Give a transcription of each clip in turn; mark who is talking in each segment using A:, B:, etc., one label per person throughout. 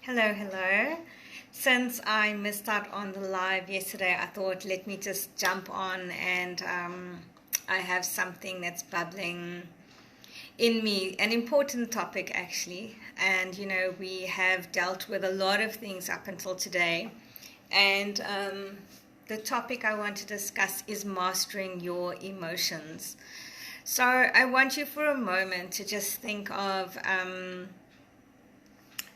A: Hello, hello. Since I missed out on the live yesterday, I thought let me just jump on and I have something that's bubbling in me, an important topic actually. And we have dealt with a lot of things up until today. And the topic I want to discuss is mastering your emotions. So I want you for a moment to just think of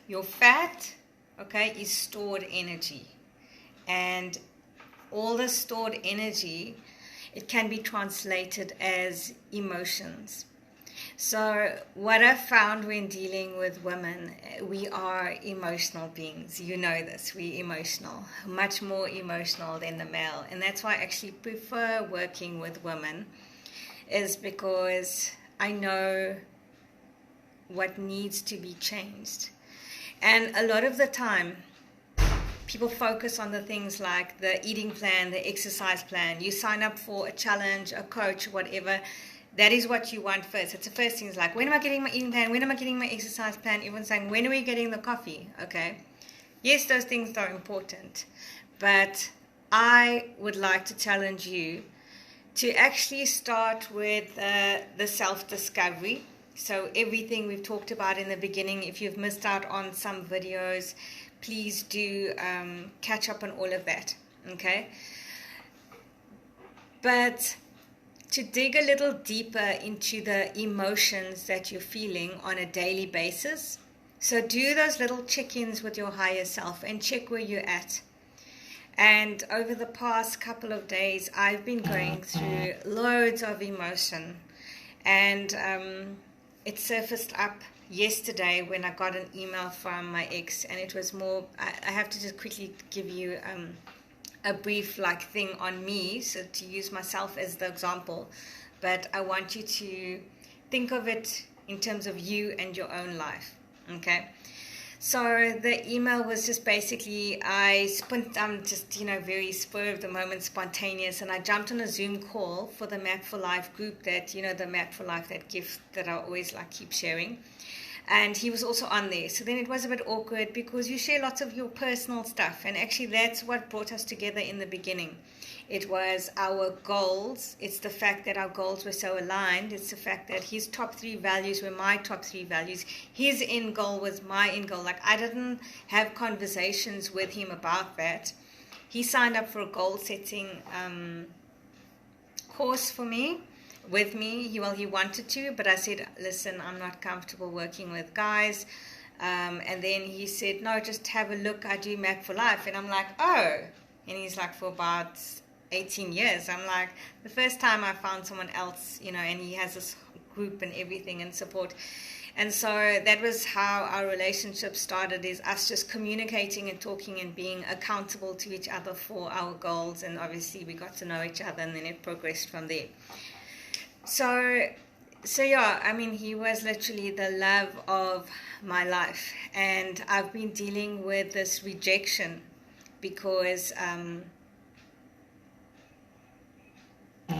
A: your fat, okay, is stored energy. And all the stored energy, it can be translated as emotions. So what I've found when dealing with women, we are emotional beings. You know this, we're emotional, much more emotional than the male. And that's why I actually prefer working with women, is because I know what needs to be changed. And a lot of the time, people focus on the things like the eating plan, the exercise plan. You sign up for a challenge, a coach, whatever. That is what you want first. It's the first thing. Is like, when am I getting my eating plan? When am I getting my exercise plan? Everyone's saying, when are we getting the coffee? Okay. Yes, those things are important. But I would like to challenge you to actually start with the self-discovery. So everything we've talked about in the beginning, if you've missed out on some videos, please do catch up on all of that, okay? But to dig a little deeper into the emotions that you're feeling on a daily basis, so do those little check-ins with your higher self and check where you're at. And over the past couple of days, I've been going through loads of emotion. And it surfaced up yesterday when I got an email from my ex. And it was more, I have to just quickly give you a brief thing on me, so to use myself as the example. But I want you to think of it in terms of you and your own life, okay? So the email was just basically, I'm just, very spur of the moment, spontaneous, and I jumped on a Zoom call for the Map for Life group that, the Map for Life, that gift that I always keep sharing. And he was also on there. So then it was a bit awkward because you share lots of your personal stuff. And actually that's what brought us together in the beginning. It was our goals. It's the fact that our goals were so aligned. It's the fact that his top 3 values were my top 3 values. His end goal was my end goal. I didn't have conversations with him about that. He signed up for a goal setting course for me. With me, he wanted to, but I said, listen, I'm not comfortable working with guys. And then he said, no, just have a look. I do Map for Life. And I'm like, oh. And he's like, for about 18 years. I'm like, the first time I found someone else, and he has this group and everything and support. And so that was how our relationship started, is us just communicating and talking and being accountable to each other for our goals. And obviously we got to know each other, and then it progressed from there. So yeah, he was literally the love of my life. And I've been dealing with this rejection because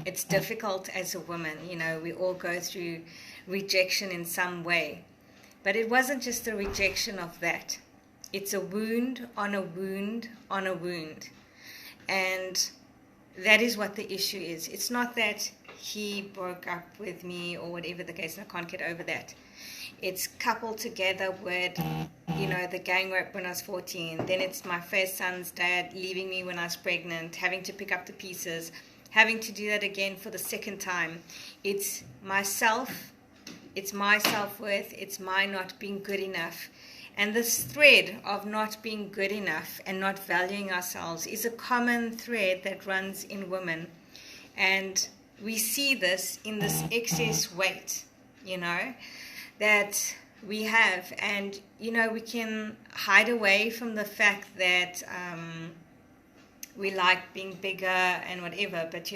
A: it's difficult as a woman. We all go through rejection in some way. But it wasn't just a rejection of that. It's a wound on a wound on a wound. And that is what the issue is. It's not that he broke up with me or whatever the case, and I can't get over that. It's coupled together with, the gang rape when I was 14. Then it's my first son's dad leaving me when I was pregnant, having to pick up the pieces, having to do that again for the second time. It's myself, it's my self-worth, it's my not being good enough. And this thread of not being good enough and not valuing ourselves is a common thread that runs in women. And we see this in this excess weight, that we have. And, we can hide away from the fact that we like being bigger and whatever. But,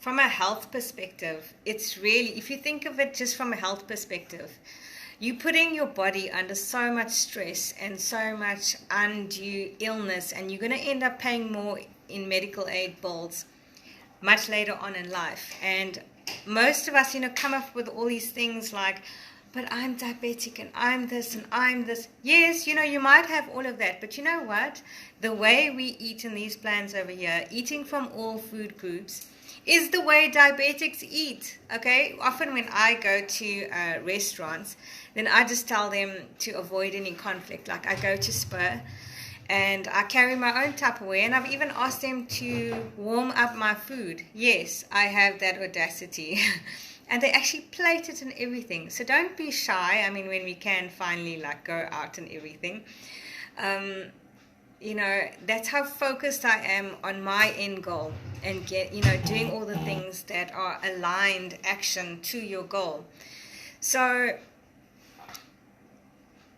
A: from a health perspective, it's really, if you think of it just from a health perspective, you're putting your body under so much stress and so much undue illness, and you're going to end up paying more in medical aid bills much later on in life. And most of us, come up with all these things like, but I'm diabetic and I'm this and I'm this. Yes, you might have all of that, but you know what? The way we eat in these plans over here, eating from all food groups, is the way diabetics eat, okay? Often when I go to restaurants, then I just tell them to avoid any conflict. Like I go to Spur and I carry my own Tupperware, and I've even asked them to warm up my food. Yes, I have that audacity. And they actually plate it and everything. So don't be shy. I mean, when we can finally like go out and everything. That's how focused I am on my end goal and doing all the things that are aligned action to your goal. So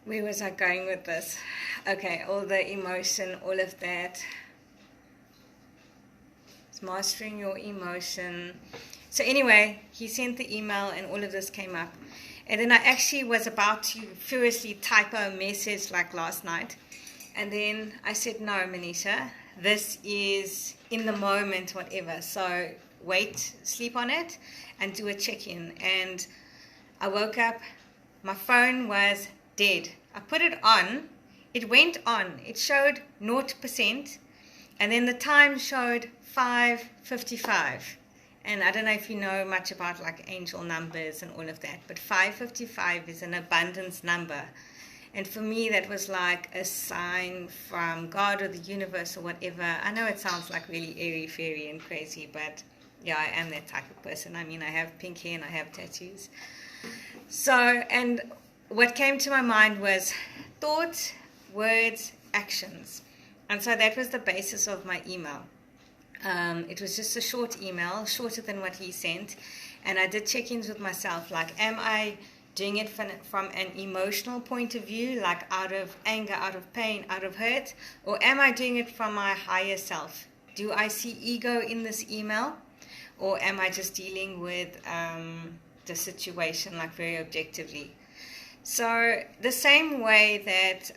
A: where was I going with this? Okay, all the emotion, all of that. It's mastering your emotion. So anyway, he sent the email and all of this came up. And then I actually was about to furiously type a message like last night. And then I said, no, Manisha, this is in the moment, whatever. So wait, sleep on it and do a check-in. And I woke up, my phone was dead. I put it on, it went on. It showed 0%. And then the time showed 5:55. And I don't know if you know much about like angel numbers and all of that, but 5:55 is an abundance number. And for me, that was like a sign from God or the universe or whatever. I know it sounds like really airy, fairy and crazy, but yeah, I am that type of person. I mean, I have pink hair and I have tattoos. So, and what came to my mind was thoughts, words, actions. And so that was the basis of my email. It was just a short email, shorter than what he sent. And I did check-ins with myself, like, am I doing it from an emotional point of view, like out of anger, out of pain, out of hurt? Or am I doing it from my higher self? Do I see ego in this email? Or am I just dealing with the situation, like very objectively? So the same way that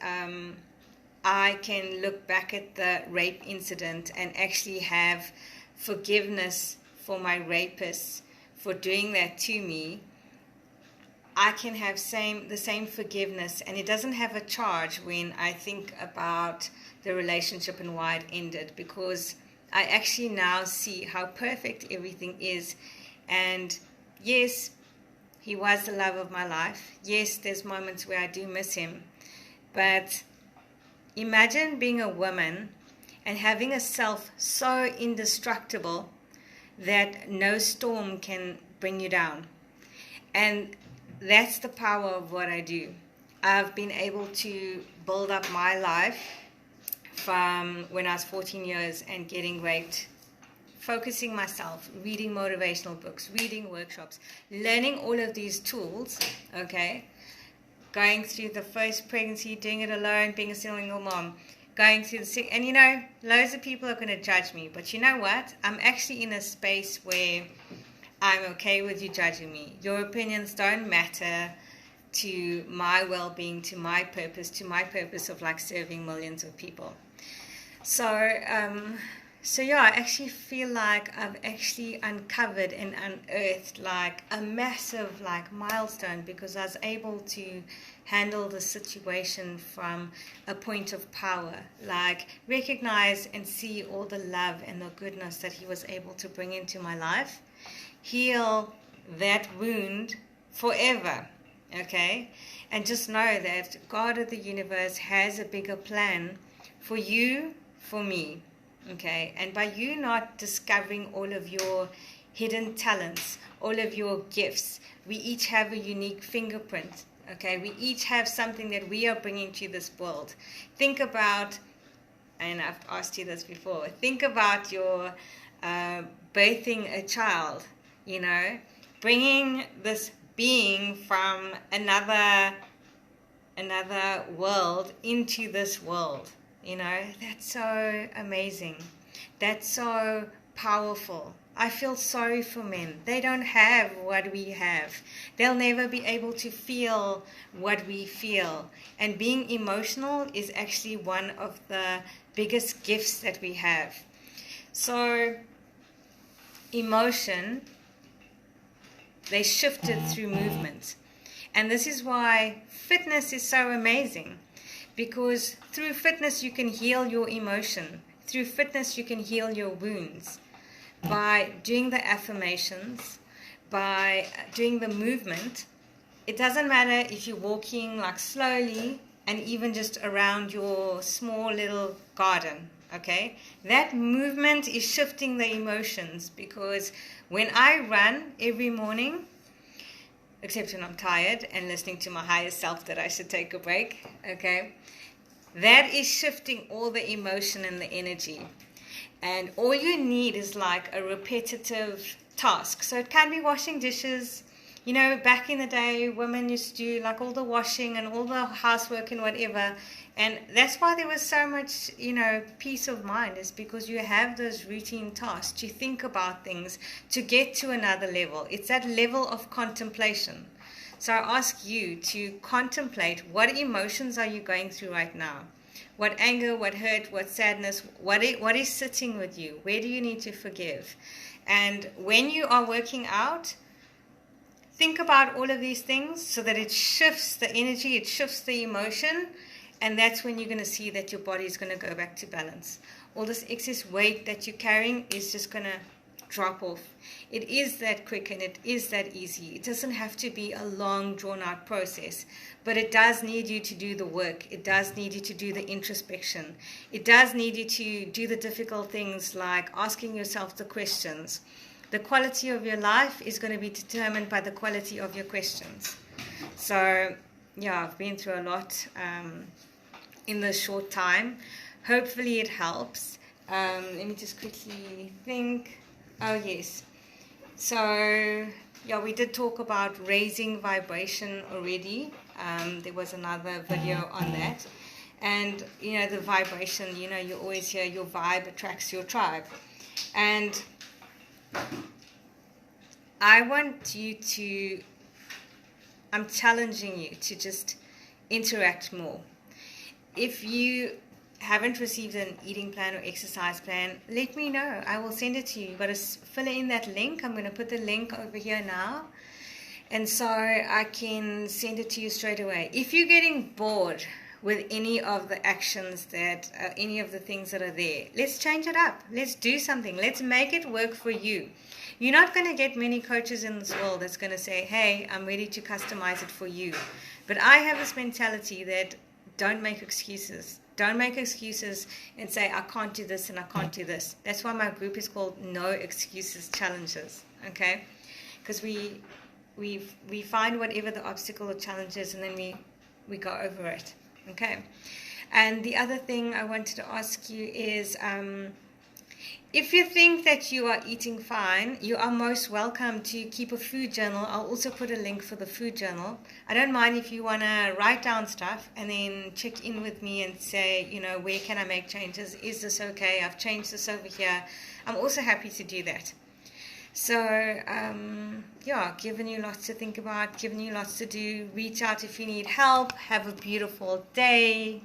A: I can look back at the rape incident and actually have forgiveness for my rapist for doing that to me, I can have the same forgiveness, and it doesn't have a charge when I think about the relationship and why it ended, because I actually now see how perfect everything is. And yes, he was the love of my life. Yes, there's moments where I do miss him, but imagine being a woman and having a self so indestructible that no storm can bring you down. And that's the power of what I do. I've been able to build up my life from when I was 14 years and getting raped, focusing myself, reading motivational books, reading workshops, learning all of these tools, okay? Going through the first pregnancy, doing it alone, being a single mom, going through and loads of people are going to judge me. But you know what? I'm actually in a space where I'm okay with you judging me. Your opinions don't matter to my well-being, to my purpose of like serving millions of people. So yeah, I actually feel like I've actually uncovered and unearthed like a massive like milestone, because I was able to handle the situation from a point of power, like recognize and see all the love and the goodness that he was able to bring into my life, heal that wound forever, okay? And just know that God of the universe has a bigger plan for you, for me. Okay, and by you not discovering all of your hidden talents, all of your gifts, we each have a unique fingerprint. Okay, we each have something that we are bringing to this world. Think about, and I've asked you this before, think about your birthing a child, bringing this being from another world into this world. That's so amazing. That's so powerful. I feel sorry for men. They don't have what we have. They'll never be able to feel what we feel. And being emotional is actually one of the biggest gifts that we have. So, emotion, they shifted through movement. And this is why fitness is so amazing, because through fitness you can heal your emotion. Through fitness you can heal your wounds by doing the affirmations, by doing the movement. It doesn't matter if you're walking like slowly and even just around your small little garden, okay? That movement is shifting the emotions, because when I run every morning, except when I'm tired and listening to my higher self that I should take a break, okay? That is shifting all the emotion and the energy. And all you need is like a repetitive task. So it can be washing dishes. You know, back in the day, women used to do like all the washing and all the housework and whatever. And that's why there was so much, peace of mind, is because you have those routine tasks. You think about things to get to another level. It's that level of contemplation. So I ask you to contemplate, what emotions are you going through right now? What anger, what hurt, what sadness, what is sitting with you? Where do you need to forgive? And when you are working out, think about all of these things so that it shifts the energy, it shifts the emotion, and that's when you're going to see that your body is going to go back to balance. All this excess weight that you're carrying is just going to drop off. It is that quick and it is that easy. It doesn't have to be a long, drawn-out process, but it does need you to do the work. It does need you to do the introspection. It does need you to do the difficult things like asking yourself the questions. The quality of your life is going to be determined by the quality of your questions. So, yeah, I've been through a lot in this short time. Hopefully it helps. Let me just quickly think. Oh, yes. So, yeah, we did talk about raising vibration already. There was another video on that. And, the vibration, you always hear your vibe attracts your tribe. And I'm challenging you to just interact more. If you haven't received an eating plan or exercise plan, let me know. I will send it to you. You've got to fill in that link. I'm going to put the link over here now. And so I can send it to you straight away. If you're getting bored with any of the actions any of the things that are there, let's change it up. Let's do something. Let's make it work for you. You're not going to get many coaches in this world that's going to say, hey, I'm ready to customize it for you. But I have this mentality that don't make excuses. Don't make excuses and say, I can't do this and I can't do this. That's why my group is called No Excuses Challenges, okay? Because we find whatever the obstacle or challenge is, and then we go over it, okay? And the other thing I wanted to ask you is, if you think that you are eating fine, you are most welcome to keep a food journal. I'll also put a link for the food journal. I don't mind if you want to write down stuff and then check in with me and say, where can I make changes? Is this okay? I've changed this over here. I'm also happy to do that. So, giving you lots to think about, giving you lots to do. Reach out if you need help. Have a beautiful day.